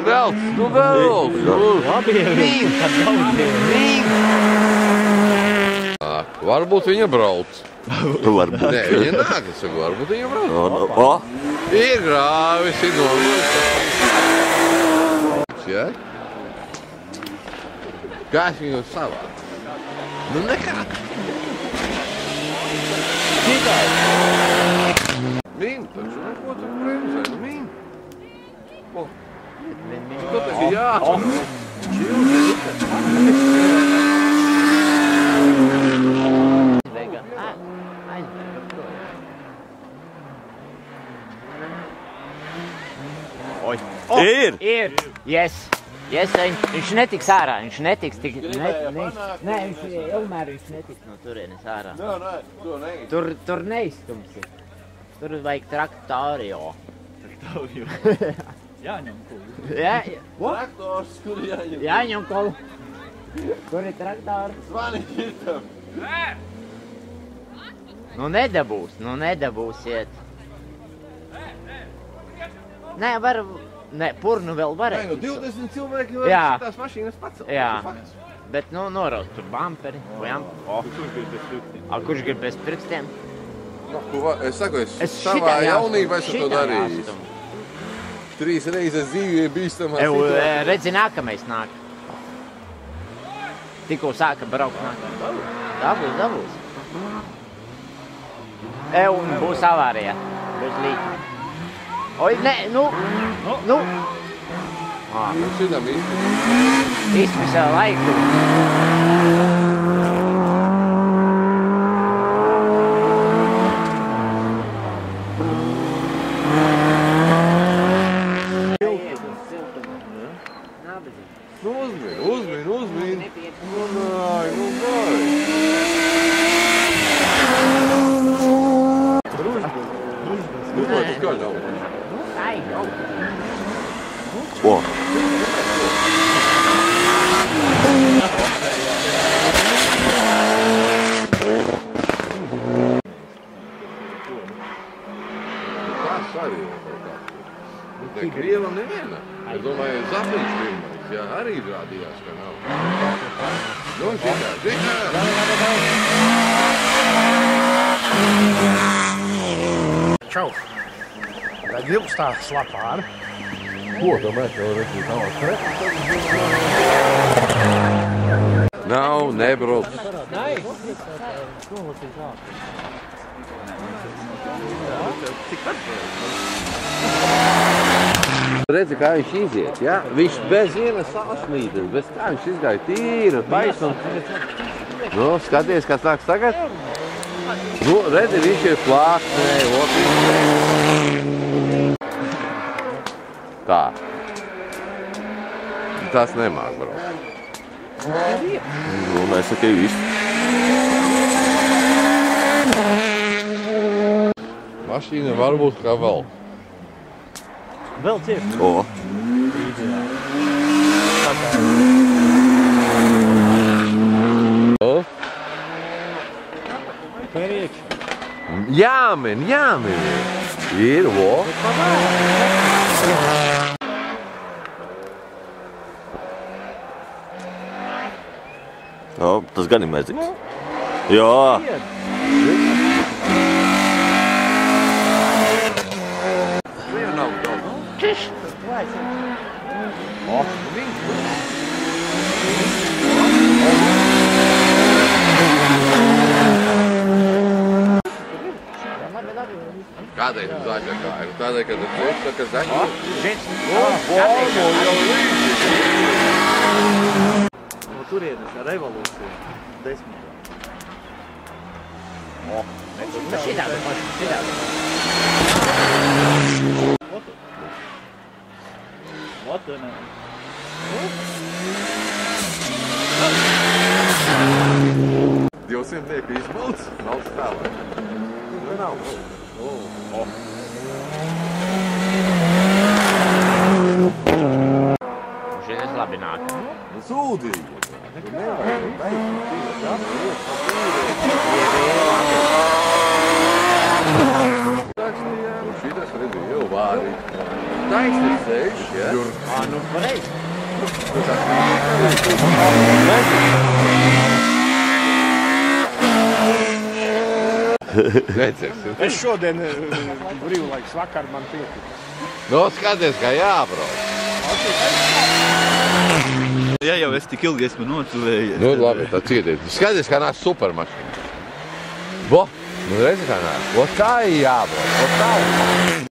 Velc, nu velc! Labi, Varbūt viņa brauc. Varbūt. Nē, viņa nāk, es saku, varbūt viņa brauc. Ir grāvis, ir nomuļs. Ja? Kā es viņu savā? Nu nekā. Min, taču neko tur bremzē, nu min. Ko? Ko tas ir jāatver? Ir! Ir! Yes! Viņš netiks ārā, viņš netiks tik... Nē, Elmēr viņš netiks no turienes ārā. Nē, to neizstum. Tur neizstums ir. Tur vajag traktorio. Traktorio? Jāņem kolu. Traktors, kur jāņem? Jāņem kolu. Kur ir traktors? Zvani šitam. Nu nedabūsiet. Nē, var... Nē, purnu vēl varētu. Nē, nu 20 cilvēki var šitās mašīnas pacelt. Jā, bet nu noraut tur bamperi. Kurš grib bez pirkstiem? Es saku, es savā jaunībā esmu to darījis. 3 reizes dzīvē bīstamā situācijā. Redzi, nākamais nāk. Tikko sāka braukt nākamais. Dabūs. Un būs avārija. Būs līķi. Oi, nē, nu. Šitam Izpisa laiku. Uzmin. Nu nāj. Nu, vai tu kā ļauj? Ko? Tas arī ir kaut kā. Ne Krievam neviena. Es domāju, Zaplīts pirmais, jā, arī rādījās, ka nav. Nu, šitā. Čau! Tad jums tā slapāra. Ko tu mēs jau redzīt nav Nav, nebrauc. Redzi, kā viņš iziet, ja? Viņš bez vienas sāsmītes, bez kā viņš izgāja tīra, taisa un... Nu, skaties, kas nāks tagad? Nu, redzi, viņš ir plāksnē, Tā. Tas nemāk braukt. Nu, nesakai visu. Mašīna varbūt kā vēl. Vēl cieši. O. Priekš. Jāmin. Ir, vo. Jā, tas gan ir mēdzīgs. Jā. Kādēļ tu zaļa kā ir? Tādēļ, kad tu saka zaļa? No turienes ar revolūciju 10. Šitādi. Motonē. Divsimtnieku izbalds, nav stāvā. Nav. Šitas labi nāk. Sūdīgi. Nevajag, Šitas Jau vārī. Taisnes ceļš, ja? Nu, pareizi. Redzēsim. Es šodien brīvlaiks vakar man pietika. No, skaties, kā jābrauc. Ja jau es tik ilgi esmu notuvējies. Nu, labi, tad cietiet. Skaties, kā nāk supermašīna. Bo, nu redzi, kā nāk. O, tā ir jābrauc. O, tā ir.